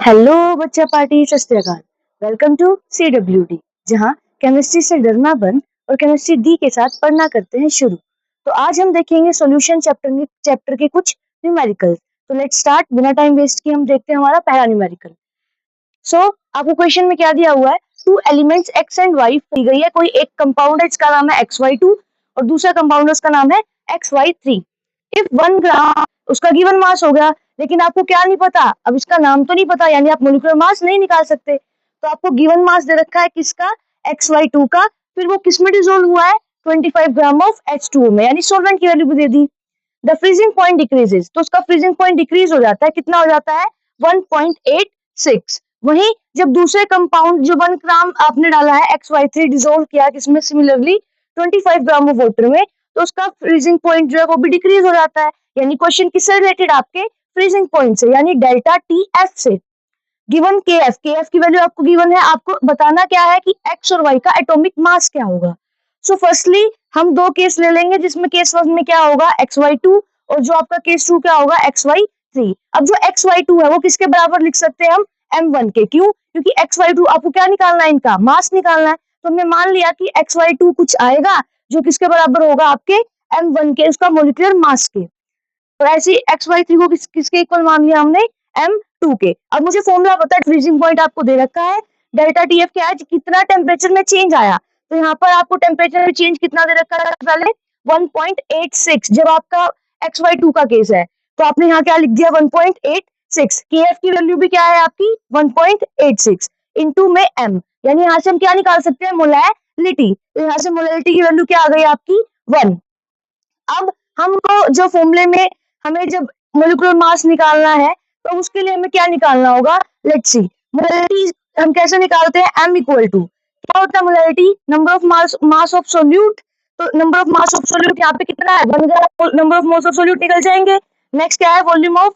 Hello बच्चा party, सत श्री अकाल। वेलकम टू CWD, जहाँ केमिस्ट्री से डरना बंद और केमिस्ट्री डी के साथ पढ़ना करते हैं शुरू। तो आज हम देखेंगे सॉल्यूशन चैप्टर के कुछ न्यूमेरिकल। तो लेट्स स्टार्ट, बिना टाइम वेस्ट किए हम देखते हैं हमारा पहला न्यूमेरिकल। आपको क्वेश्चन में क्या दिया हुआ है, two elements x and y दी गई है। कोई एक कंपाउंड है जिसका नाम है XY2 और दूसरा कंपाउंड है उसका नाम है XY3। इफ 1 ग्राम, उसका गिवन मास हो गया, लेकिन आपको क्या नहीं पता, अब इसका नाम तो नहीं पता, यानी आप मोलिकुलर मास नहीं निकाल सकते। तो आपको गिवन मास दे रखा है किसका, XY2 का। फिर वो किस में डिसोल्व हुआ है, 25 ग्राम ऑफ H2O में, यानी सॉल्वेंट की वैल्यू भी दे दी। द फ्रीजिंग पॉइंट डिक्रीजेस, तो उसका फ्रीजिंग पॉइंट डिक्रीज हो जाता है, कितना हो जाता है 1.86। वहीं जब दूसरे कंपाउंड जो 1 ग्राम आपने डाला है XY3 डिसोल्व किया किसमें, सिमिलरली 25 ग्राम ऑफ वाटर में, तो उसका फ्रीजिंग पॉइंट जो है वो भी डिक्रीज हो जाता है। यानी क्वेश्चन किससे रिलेटेड, आपके फ्रीजिंग पॉइंट से, यानी डेल्टा TF से। गिवन KF की वैल्यू आपको गिवन है, आपको बताना क्या है कि x और y का एटॉमिक मास क्या होगा। फर्स्टली हम दो केस ले लेंगे, जिसमें केस 1 में क्या होगा XY2 और जो आपका केस 2 क्या होगा XY3। अब जो XY2 है वो किसके बराबर लिख सकते हैं हम, M1 के। क्यों, क्योंकि XY2 आपको क्या निकालना है, इनका मास निकालना है। तो हमने मान लिया कि XY2 कुछ आएगा जो किसके बराबर होगा, आपके M1 के, उसका मोलिकुलर मास के। तो ऐसे XY3 को किसके इक्वल मान लिया हमने, M2 के। अब मुझे फॉर्मूला पता है, फ्रीजिंग पॉइंट आपको दे रखा है, डेल्टा TF क्या है, कितना टेम्परेचर में चेंज आया। तो यहाँ पर आपको टेम्परेचर में चेंज कितना दे रखा है, पहले 1.86 जब आपका XY2 का केस है, तो आपने यहाँ क्या लिख दिया 1.86। KF की वैल्यू भी क्या है आपकी 1.86 इंटू में M, यानी यहाँ से हम क्या निकाल सकते हैं, मोलैलिटी। तो यहाँ से मोलैलिटी की वैल्यू क्या आ गई आपकी 1। अब हमको जो फॉर्मूले में हमें जब मोलिकुलर मास निकालना है, तो उसके लिए हमें क्या निकालना होगा, लेट्स सी। मोलैलिटी हम कैसे निकालते हैं, M इक्वल टू क्या होता है molality, number of mass of solute. तो number of mass of solute यहाँ पे कितना है, 1 gram number of mass of solute निकल जाएंगे। नेक्स्ट क्या है, वॉल्यूम ऑफ,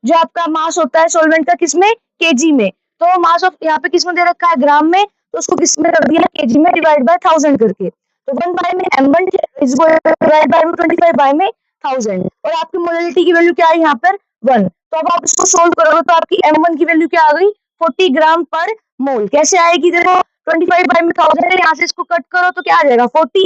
जो आपका मास होता है सॉल्वेंट का, किसमें, केजी में। तो मास ऑफ यहाँ पे किसमें दे रखा है, ग्राम में, तो उसको किसमें कर दिया, केजी में डिवाइड बाय 1000 करके। तो 1 बाय में M1 is divide by 25 bye में 1000, और आपकी मोलैलिटी की वैल्यू क्या है यहाँ पर 1। तो अब आप इसको सोल्व करोगे तो आपकी M1 की वैल्यू क्या आ गई, 40 ग्राम पर मोल। कैसे आएगी, देखो 25 बाय में 1000 है, यहाँ से इसको कट करो तो क्या आ जाएगा 40,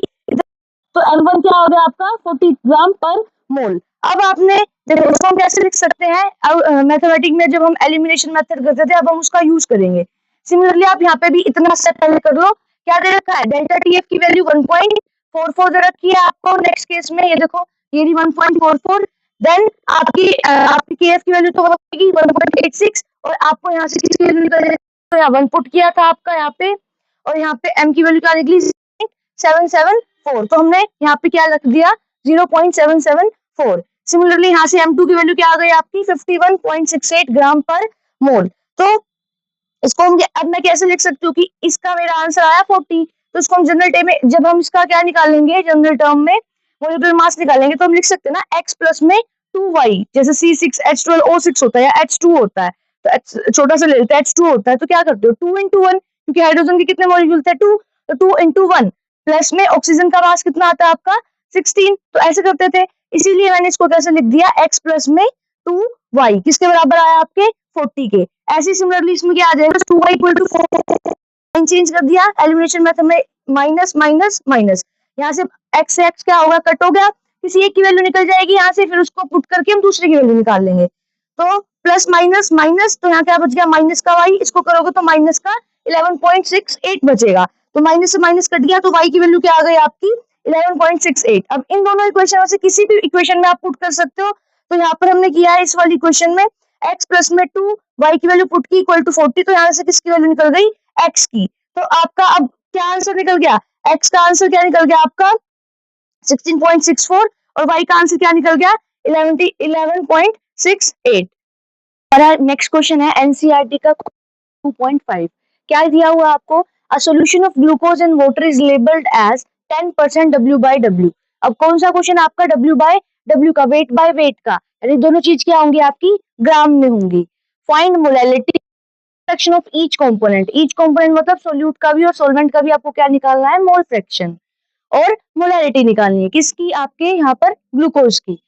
तो M1 क्या हो गया आपका 40 ग्राम पर मोल। अब आपने देखो इसको हम कैसे लिख सकते हैं, अब मैथमेटिक्स में जब हम एलिमिनेशन मेथड करते थे, अब हम उसका यूज करेंगे। सिमिलरली आप यहाँ पे भी इतना स्टेप पहले कर लो। क्या दे रखा है, डेल्टा TF की वैल्यू 1.44 दे रखी है आपको। नेक्स्ट केस में ये देखो, ये 1.44, देन आपकी KF की वैल्यू तो होगी 1.86, और आपको यहाँ से किसकी वैल्यू निकल जाएगी, तो यहाँ 1 पुट किया था आपका यहाँ पे, और यहाँ पे M की वैल्यू क्या निकली 774। तो हमने यहाँ पे क्या रख दिया 0.774। सिमिलरली यहाँ से M2 की वैल्यू क्या आ गई आपकी 51.68 ग्राम पर मोल। तो इसको हम अब मैं कैसे लिख सकती हूँ कि इसका मेरा आंसर आया 40। तो इसको हम जनरल टर्म में, जब हम इसका क्या निकालेंगे, जनरल टर्म में मोलिकुलर मास निकालेंगे, तो हम लिख सकते हैं ना x प्लस में 2y, जैसे C6H12O6 होता है या H2 होता है, तो छोटा सा ले लेते हैं H2 होता है, तो क्या करते हो 2 into 1, क्योंकि हाइड्रोजन के कितने मॉलिक्यूल थे 2, तो 2 into 1 प्लस में ऑक्सीजन का मास कितना आता है आपका 16। तो ऐसे करते थे, इसीलिए मैंने इसको कैसे लिख दिया x प्लस में 2y, किसके बराबर आया आपके 40 के। ऐसे सिमिलरली इसमें क्या आ जाएगा 2y इक्वल टू 4, चेंज कर दिया एलिमिनेशन मेथड में, माइनस माइनस माइनस, यहाँ से x से x क्या होगा, कट हो गया, किसी एक की वैल्यू निकल जाएगी यहाँ से, फिर उसको पुट करके हम दूसरे की वैल्यू निकाल लेंगे। तो प्लस माइनस माइनस, तो यहाँ क्या बच गया माइनस का y, इसको करोगे तो माइनस का 11.68 बचेगा। तो माइनस से माइनस कट गया, तो y की वैल्यू क्या आ गई आपकी 11.68। अब इन दोनों इक्वेशन में से किसी भी इक्वेशन में आप पुट कर सकते हो। तो यहाँ पर हमने किया है इस वाली इक्वेशन में x प्लस में 2 y की वैल्यू पुट की इक्वल टू 40, तो यहाँ से किसकी वैल्यू निकल गई x की। तो आपका अब क्या आंसर निकल गया, x का आंसर क्या निकल गया आपका 16.64, और y का आंसर क्या निकल गया 11.68। और नेक्स्ट क्वेश्चन है NCERT का 2.5। क्या दिया हुआ आपको, a solution of glucose in water is labelled as 10% W/W। अब कौन सा क्वेश्चन आपका W/W का, वेट बाय वेट का, यानी दोनों चीज क्या होंगी आपकी ग्राम में होंगी। Find molality fraction of each component मतलब सोल्यूट का भी और सॉल्वेंट का भी आपको क्या निकालना है, मोल फ्रैक्शन, और मोलैलिटी निकालनी है किसकी, आपके यहाँ पर ग्लूकोज की।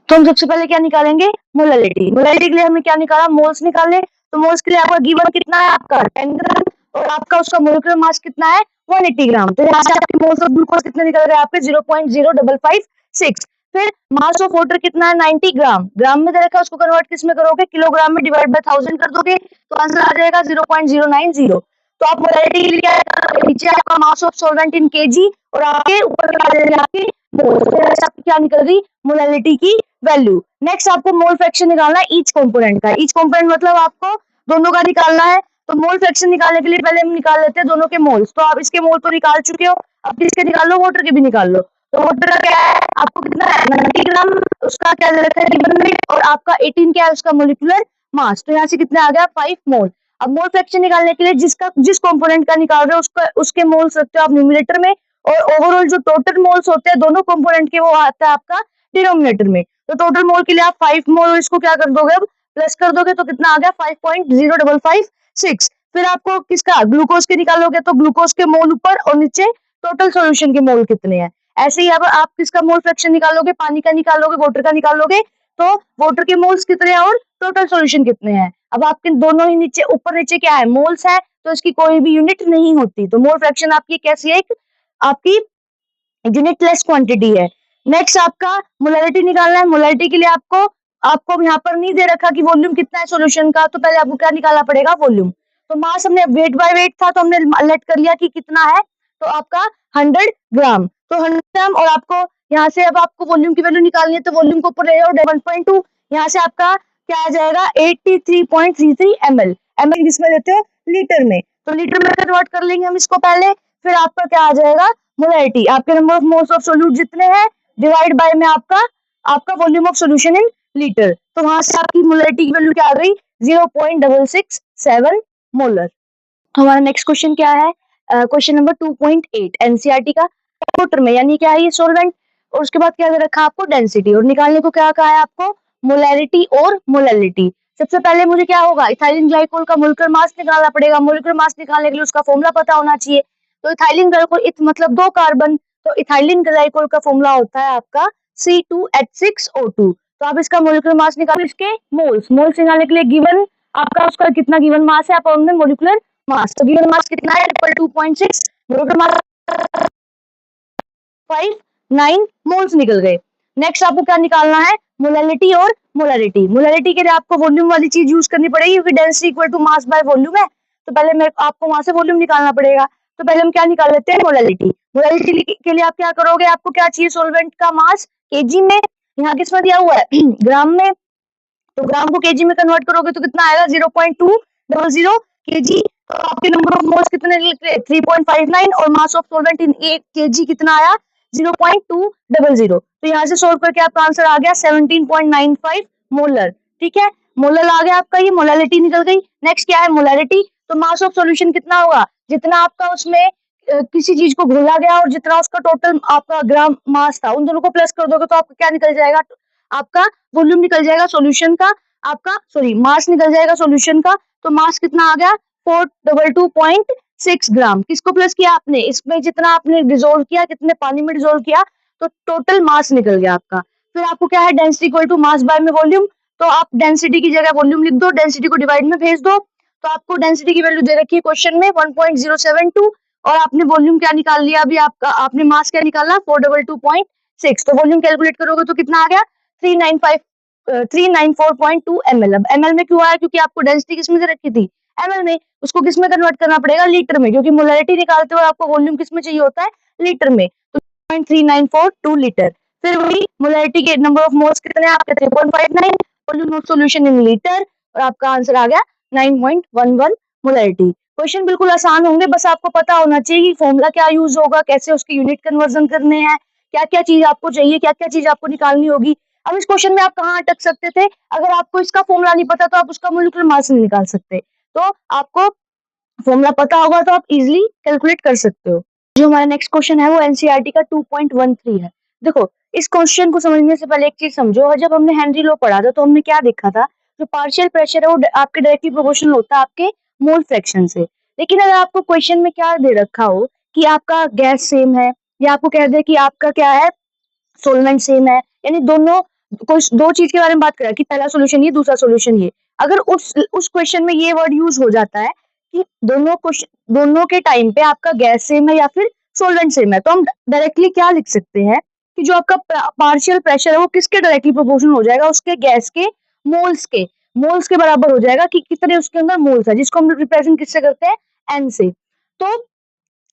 तो हम सबसे पहले क्या निकालेंगे, मोलैलिटी। मोलैलिटी के लिए हमने क्या निकाला, मोल्स निकाले। तो मोल्स के लिए आपका गिवन कितना है, आपका 10 ग्राम, और आपका उसका मोलिकुलर मास कितना है, 180 ग्राम। तो यहाँ से आपके मोल्स ऑफ ग्लूकोज कितने निकल रहे हैं आपके, 0.0556। फिर मास ऑफ वाटर कितना है, 90 ग्राम, ग्राम में दे रखा है, उसको कन्वर्ट किस में करोगे, किलोग्राम में, डिवाइड बाय 1000 कर दोगे तो आंसर आ जाएगा 0.090। तो आप मोलैरिटी के लिए क्या करोगे, नीचे आपका mass of solvent in KG और आपके ऊपर आ जाएगा आपके मोल, आपकी क्या निकल गई, मोलैरिटी की वैल्यू। नेक्स्ट आपको मोल फ्रैक्शन निकालना है ईच कंपोनेंट का। ईच कंपोनेंट मतलब आपको दोनों का निकालना है। तो मोल फ्रैक्शन निकालने के लिए पहले हम निकाल लेते हैं दोनों के मोल्स। तो आप इसके मोल तो निकाल चुके हो, अब किसके निकाल लो, वाटर के भी निकाल लो। तो वाटर का क्या है, आपको कितना है, 90 ग्राम, उसका क्या रहता है गिवन वेट, और आपका 18 क्या है उसका मोलिकुलर मास। तो यहाँ से कितना आ गया, 5 मोल। अब मोल फ्रैक्शन निकालने के लिए जिस कंपोनेंट का निकाल रहे हो उसके मोल्स रखते हो आप न्यूमरेटर में, और ओवरऑल जो टोटल मोल्स होते हैं दोनों कंपोनेंट के वो आता है आपका डिनोमिनेटर में। तो टोटल मोल के लिए आप 5 मोल इसको क्या कर दोगे, अब प्लस कर दोगे तो कितना आ गया, 5.0556। फिर आपको किसका, ग्लूकोज के निकालोगे तो ग्लूकोज के मोल ऊपर और नीचे टोटल सॉल्यूशन के मोल कितने हैं। ऐसे ही अब आप किसका मोल फ्रैक्शन निकालोगे, पानी का निकालोगे, वाटर का निकालोगे, तो वाटर के मोल्स कितने हैं और टोटल सॉल्यूशन कितने हैं। अब आपके दोनों ही नीचे ऊपर नीचे क्या है, मोल्स है, तो इसकी कोई भी यूनिट नहीं होती। तो मोल फ्रैक्शन आपकी कैसी है, एक आपकी यूनिटलेस क्वांटिटी है। नेक्स्ट आपका मोलैरिटी निकालना है। मोलैरिटी के लिए आपको यहाँ पर नहीं दे रखा कि वॉल्यूम कितना है सॉल्यूशन का, तो पहले आपको क्या निकालना पड़ेगा, वॉल्यूम। तो मास हमने वेट बाय वेट था तो हमने लेट कर लिया कि कितना है, तो आपका 100 ग्राम। तो 100 ग्राम, और आपको यहाँ से अब आपको वॉल्यूम की वैल्यू निकालनी है, तो वॉल्यूम को ऊपर ले जाओ 1.2, यहाँ से आपका क्या आ जाएगा 83.33 ml। ml किसमें लेते हो, लीटर में। तो लीटर में कन्वर्ट कर लेंगे हम इसको पहले। फिर आपका क्या आ जाएगा, मोलैरिटी, आपके number of moles of solute जितने हैं डिवाइड बाय में आपका volume of solution in litre. तो वहां से आपकी मोलैरिटी की वैल्यू क्या आ गई, 0.667 मोलर। हमारा नेक्स्ट क्वेश्चन क्या है, क्वेश्चन नंबर 2.8 एनसीईआरटी का। वाटर में यानी क्या है, ये सॉल्वेंट, और उसके बाद क्या दे रखा है आपको, डेंसिटी, और निकालने को क्या कहा है आपको, मोलैरिटी और मोलैलिटी। सबसे पहले मुझे क्या होगा, इथाइलिन ग्लाइकोल का मोलिकुलर मास निकालना पड़ेगा। मोलिकुलर मास निकालने के लिए उसका फॉर्मूला पता होना चाहिए। तो इथाइलिन ग्लाइकोल, इत मतलब 2 कार्बन, तो इथाइलिन ग्लाइकोल का फॉर्मूला होता है आपका C2H6O2। तो आप इसका मोलिकुलर मास निकालो, इसके मोल्स निकालने के लिए गिवन आपका उसका कितना गिवन मास है, आप उनमें मोलिकुलर मास, तो गिवन मास कितना है, 2.6, मोलिकुलर मास 59 मोल्स निकल गए। नेक्स्ट आपको क्या निकालना है, मोलैलिटी और मोलैरिटी। मोलैरिटी के लिए आपको वॉल्यूम वाली चीज यूज करनी पड़ेगी, क्योंकि density equal to mass by volume है। तो पहले मैं आपको वहां से वॉल्यूम निकालना पड़ेगा। तो पहले हम क्या निकाल लेते हैं, मोलैलिटी। मोलैलिटी के लिए आप क्या करोगे, आपको क्या चाहिए, सॉल्वेंट का मास केजी में, यहाँ किसमें दिया हुआ है ग्राम में, तो ग्राम को केजी में कन्वर्ट करोगे तो कितना आएगा, 0.200 केजी। तो आपके नंबर ऑफ मोल्स कितने निकले, 3.59, और mass of solvent in 1 KG कितना आया, 0.200। तो यहाँ से सोल्व करके आपका आंसर आ गया 17.95 मोलर। ठीक है, मोलर आ गया आपका, ये मोलैलिटी निकल गई। नेक्स्ट क्या है, मोलैरिटी। तो मास ऑफ सॉल्यूशन कितना होगा, जितना आपका उसमें किसी चीज को घोला गया और जितना उसका टोटल आपका ग्राम मास था, उन दोनों को प्लस कर दोगे तो आपका क्या निकल जाएगा, आपका वॉल्यूम निकल जाएगा सॉल्यूशन का, आपका सॉरी मास निकल जाएगा सॉल्यूशन का। तो मास कितना आ गया, 422.6 ग्राम। किसको प्लस किया आपने, इसमें जितना आपने डिसोल्व किया, कितने पानी में डिसोल्व किया, तो टोटल मास निकल गया आपका। फिर आपको क्या है, density equal to mass by में वॉल्यूम। तो आप डेंसिटी की जगह वॉल्यूम लिख दो, डेंसिटी को डिवाइड में भेज दो। तो आपको डेंसिटी की वैल्यू दे रखी है क्वेश्चन में 1.072, और आपने वॉल्यूम क्या निकाल लिया, अभी आपने मास क्या निकाला 422.6। तो वॉल्यूम कैलकुलेट करोगे तो कितना आ गया, 394.2 ml। अब ml में क्यों आया, क्योंकि आपको डेंसिटी किसमें दे रखी थी, ml में, उसको किसमें कन्वर्ट करना पड़ेगा, लीटर में, क्योंकि मोलैरिटी निकालते हुए आपको वॉल्यूम किसमें चाहिए होता है, लीटर में। तो 0.3942 लीटर। फिर वही मोलैरिटी के नंबर ऑफ मोल्स कितने हैं आपके, 3.59, volume of solution in litre, और आपका आंसर आ गया 9.11 मोलैरिटी। क्वेश्चन बिल्कुल आसान होंगे, बस आपको पता होना चाहिए कि फॉर्मूला क्या यूज होगा, कैसे उसके यूनिट कन्वर्जन करने हैं, क्या क्या चीज आपको चाहिए, क्या क्या चीज आपको निकालनी होगी। अब इस क्वेश्चन में आप कहाँ अटक सकते थे, अगर आपको इसका फॉर्मूला नहीं पता तो आप उसका मोलिकुलर मास नहीं निकाल सकते। तो आपको फॉर्मूला पता होगा तो आप इजीली कैलकुलेट कर सकते हो। जो हमारा नेक्स्ट क्वेश्चन है वो एनसीईआरटी का 2.13 है। देखो, इस क्वेश्चन को समझने से पहले एक चीज समझो, जब हमने हेनरी लॉ पढ़ा था तो हमने क्या देखा था, जो पार्शियल प्रेशर है वो आपके डायरेक्टली प्रोपोर्शनल होता है आपके मोल फ्रैक्शन से। लेकिन अगर आपको क्वेश्चन में क्या दे रखा हो कि आपका गैस सेम है, या आपको कह दे कि आपका क्या है, सॉल्वेंट सेम है, यानी दोनों कोई दो चीज के बारे में बात कर रहा है कि पहला सॉल्यूशन ये, दूसरा सॉल्यूशन ये। अगर उस क्वेश्चन में ये वर्ड यूज हो जाता है कि दोनों के टाइम पे आपका गैस सेम है या फिर सोलवेंट सेम है, तो हम डायरेक्टली क्या लिख सकते हैं कि जो आपका पार्शियल प्रेशर है वो किसके डायरेक्टली प्रोपोर्शनल हो जाएगा, उसके गैस के मोल्स के बराबर हो जाएगा कि कितने उसके अंदर मोल्स है, जिसको हम रिप्रेजेंट किससे करते हैं, एन से। तो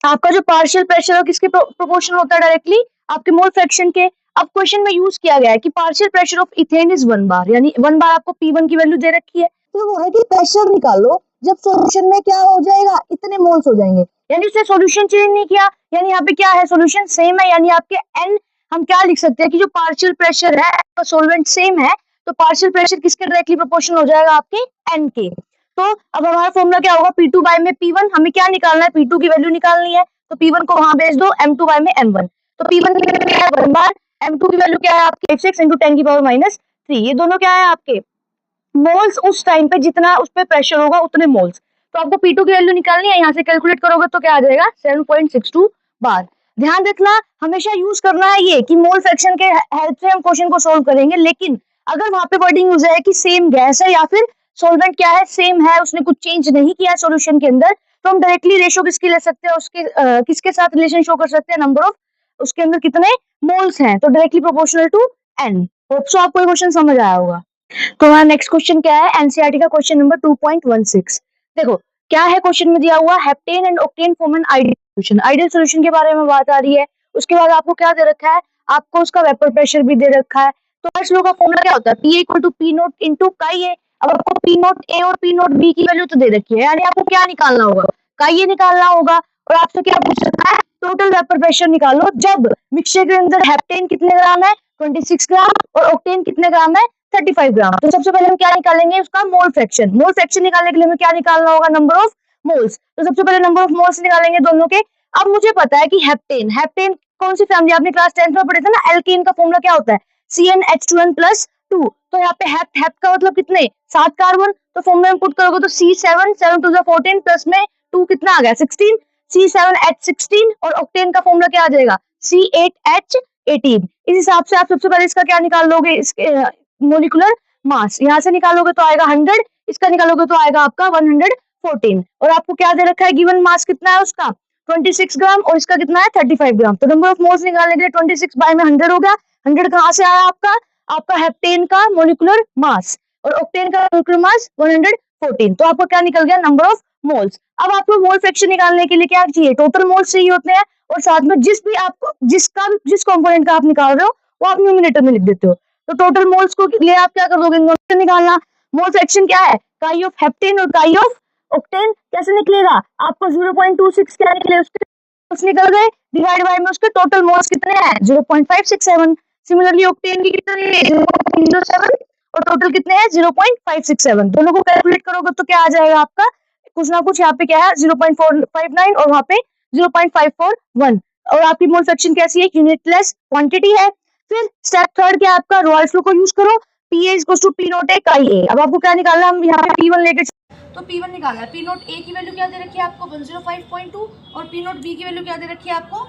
आपका जो पार्शियल प्रेशर है किसके प्रोपोर्शनल होता है, डायरेक्टली आपके मोल फ्रैक्शन के। अब क्वेश्चन में यूज किया गया है कि partial pressure of ethane is 1 बार, यानी 1 बार आपको P1 की वैल्यू दे रखी है, तो वो है कि प्रेशर निकालो जब सॉल्यूशन में क्या हो जाएगा, इतने मोल्स हो जाएंगे, यानी उसने सॉल्यूशन चेंज नहीं किया, यानी यहाँ पे क्या है, सॉल्यूशन सेम है, यानी आपके एन हम क्या लिख सकते हैं कि जो पार्शियल प्रेशर है तो सॉल्वेंट सेम है, तो पार्शियल प्रेशर किसके डायरेक्टली प्रोपोर्शनल हो जाएगा, आपके एन के। तो अब हमारा फॉर्मूला क्या होगा, P2 बाय में P1, हमें क्या निकालना है, P2 की वैल्यू निकालनी है, तो P1 को वहां भेज दो, M2 बाय में M1, तो P1 की वैल्यू क्या है 1 बार, M2 की वैल्यू क्या है आपकी 6 into 10 की पावर -3, ये दोनों क्या है आपके मोल्स, उस टाइम पे जितना उस पे प्रेशर होगा उतने मोल्स। तो आपको P2 की वैल्यू निकालनी है, यहाँ से कैलकुलेट करोगे तो क्या आ जाएगा 7.62 बार। ध्यान रखना हमेशा यूज करना है ये कि मोल फ्रैक्शन के हेल्प से हम क्वेश्चन को सोल्व करेंगे, लेकिन अगर वहां पे वर्डिंग यूज है कि सेम गैस है या फिर सॉल्वेंट क्या है, सेम है, उसने कुछ चेंज नहीं किया है सॉल्यूशन के अंदर, तो हम डायरेक्टली रेशो किसकी ले सकते हैं, उसके किसके साथ रिलेशन शो कर सकते हैं, नंबर ऑफ उसके अंदर कितने मोल्स हैं, तो directly proportional to N. Hope so आपको ये क्वेश्चन समझ आया होगा। तो हमारा नेक्स्ट क्वेश्चन क्या है, एनसीईआरटी का क्वेश्चन नंबर 2.16। देखो क्या है क्वेश्चन में दिया हुआ, heptane and octane form an ideal solution. Ideal solution के बारे में बात आ रही है, उसके बाद आपको क्या दे रखा है, आपको उसका वेपर प्रेशर भी दे रखा है। तो फर्स्ट लो का फॉर्मूला क्या होता है, P equal to P not into chi A. अब आपको पी नोट ए और पी नोट बी की वैल्यू तो दे रखी है, यानी आपको क्या निकालना होगा, काई ए निकालना होगा, और आपसे क्या पूछ रखा है, टोटल वेपर प्रेशर निकालो जब मिक्सचर के अंदर हेप्टेन कितने ग्राम है 26 ग्राम और ऑक्टेन कितने ग्राम है 35 ग्राम। तो सबसे पहले हम क्या निकालेंगे, उसका मोल फ्रैक्शन। मोल फ्रैक्शन निकालने के लिए हमें क्या निकालना होगा, नंबर ऑफ मोल्स। तो सबसे पहले नंबर ऑफ मोल्स निकालेंगे दोनों के। अब मुझे पता है कि हेप्टेन हेप्टेन कौन सी फैमिली, आपने क्लास 10th में पढ़े थे ना, एल्केन का फॉर्मूला क्या होता है, CnH2n+2। तो यहाँ पे हेप का मतलब कितने 7 कार्बन, तो फॉर्मूला में पुट करोगे तो C7 7 2 14 प्लस में 2 कितना आ गया 16, C7H16, और ऑक्टेन का फॉर्मूला क्या आ जाएगा C8H18। इस हिसाब से आप सबसे पहले इसका क्या निकाल लोगे, इसके मोलिकुलर मास, यहाँ से निकालोगे तो आएगा 100, इसका निकालोगे तो आएगा आपका 114, और आपको क्या दे रखा है, गिवन मास कितना है उसका 26 ग्राम, और इसका कितना है 35 ग्राम। तो नंबर ऑफ मोल्स निकालने के लिए 26 बाय में 100 हो गया। 100 कहाँ से आया आपका, आपका हेप्टेन का मोलिकुलर मास, और ऑक्टेन का मोलिकुलर मास 114। तो आपको क्या निकल गया, नंबर ऑफ मोल्स। अब आपको मोल फ्रैक्शन निकालने के लिए क्या चाहिए, टोटल मोल्स चाहिए होते हैं, और साथ में जिस कंपोनेंट का आप निकाल रहे हो वो आप न्यूमिनेटर में लिख देते हो। तो टोटल मोल्स को लिए आप क्या कर दोगे, निकालना। मोल फ्रैक्शन क्या है, काई ऑफ हेप्टेन और काई ऑफ ऑक्टेन कैसे निकलेगा, आपको 0.26 क्या निकले, उसके मोल्स निकल गए, डिवाइड बाय में उसके टोटल मोल्स कितने हैं 0.567। सिमिलरली ऑक्टेन की कितने 0.07, और टोटल कितने हैं 0.567। दोनों को कैलकुलेट करोगे तो क्या आ जाएगा आपका, कुछ ना कुछ यहाँ पे क्या है 0.459 और वहां पे 0.541, और आपकी मोल फ्रैक्शन कैसी है, यूनिटलेस क्वांटिटी है। फिर स्टेप थर्ड क्या है आपका, रॉयल्स लॉ को यूज करो, PA equals to P naught A chi A. अब आपको क्या निकालना है, हम यहाँ पे P1 लेके, तो P1 निकालना है, P नोट ए की वैल्यू क्या दे रखी है आपको 105.2, और P नोट बी की वैल्यू क्या दे रखी है आपको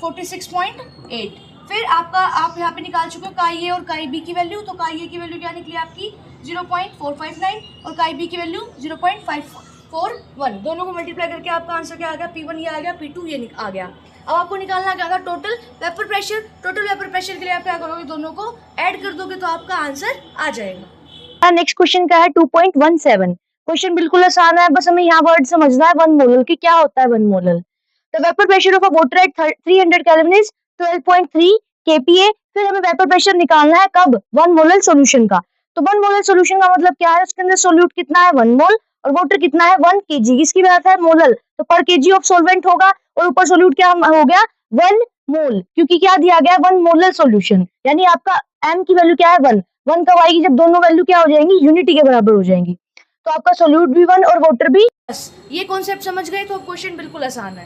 46.8। फिर आपका आप यहाँ पे निकाल चुके हो काई ए और काई बी की वैल्यू, तो काई ए की वैल्यू क्या निकली आपकी 0.459 और काई बी की वैल्यू 0.541। दोनों को मल्टीप्लाई करके आपका आंसर क्या आ गया, P1 ये आ गया, P2 ये आ गया। अब आपको निकालना क्या था, total vapour pressure. Total vapour pressure के लिए आप क्या करोगे, दोनों को ऐड कर दोगे तो आपका आंसर आ जाएगा। नेक्स्ट क्वेश्चन का है 2.17। क्वेश्चन बिल्कुल आसान है, बस हमें यहाँ वर्ड समझना है, 1 मोलर की क्या होता है 1 molar. The vapour pressure of a water at 300 kelvin is 12.3 kPa। फिर हमें वेपर प्रेशर निकालना है कब, 1 मोलर सॉल्यूशन का। तो 1 मोलर सॉल्यूशन का मतलब क्या है, उसके अंदर सोल्यूट कितना है 1 मोल, और वाटर कितना है 1 kg। इसकी बात है मोलर, तो पर kg ऑफ सॉल्वेंट होगा, और ऊपर सोल्यूट क्या हो गया 1 मोल, क्योंकि क्या दिया गया 1 मोलर सॉल्यूशन, यानी आपका m की वैल्यू क्या है 1 कब आएगी, जब दोनों वैल्यू क्या हो जाएंगी, यूनिटी के बराबर हो जाएंगी। तो आपका सोल्यूट भी 1 और वाटर भी। बस ये कॉन्सेप्ट समझ गए तो क्वेश्चन बिल्कुल आसान है।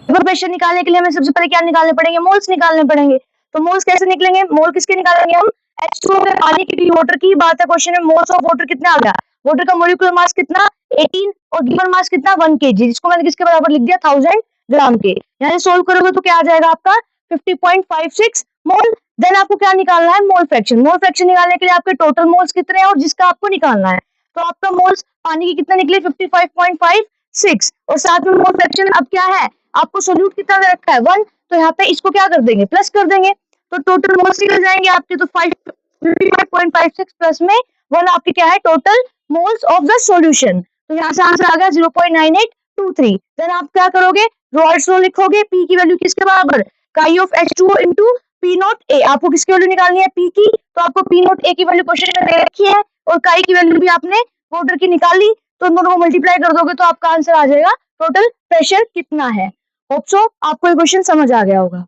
वेपर प्रेशर निकालने के लिए हमें सबसे पहले क्या निकालने पड़ेंगे, मोल्स निकालने पड़ेंगे। तो मोल्स कैसे निकलेंगे, मोल किसके निकालेंगे हम, H2O के पानी की, वाटर की बात है क्वेश्चन में, मोल्स ऑफ वाटर कितना आ गया, वाटर का मोलिकुलर मास कितना 18, और गिवन मास कितना 1 kg, जिसको मैंने किसके बराबर लिख दिया 1000 ग्राम के। यहाँ सोल्व करोगे तो क्या आ जाएगा आपका 50.56 मोल। देन आपको क्या निकालना है, मोल फ्रैक्शन। मोल फ्रैक्शन निकालने के लिए आपके टोटल मोल्स कितने हैं और जिसका आपको निकालना है। तो आपका मोल्स पानी के कितना निकले 55.56 और साथ में मोल फ्रैक्शन अब क्या है आपको सोल्यूट कितना दे रखा है 1 तो यहाँ पे इसको क्या कर देंगे प्लस कर देंगे तो टोटल मोल्स निकल जाएंगे आपके तो 55.56 प्लस में 1 आपके क्या है total moles of the solution तो यहाँ से आंसर आ गया 0.9823 देन आप क्या करोगे रॉल्स लॉ लिखोगे पी की वैल्यू किसके बराबर काई of H2O into P not a आपको किसकी वैल्यू निकालनी है पी की तो आपको पी नॉट ए की वैल्यू क्वेश्चन में दे रखी है और काई की वैल्यू भी आपने वाटर की निकाली तो इन दोनों को मल्टीप्लाई कर दोगे तो आपका आंसर आ जाएगा टोटल प्रेशर कितना है होप सो आपको ये क्वेश्चन समझ आ गया होगा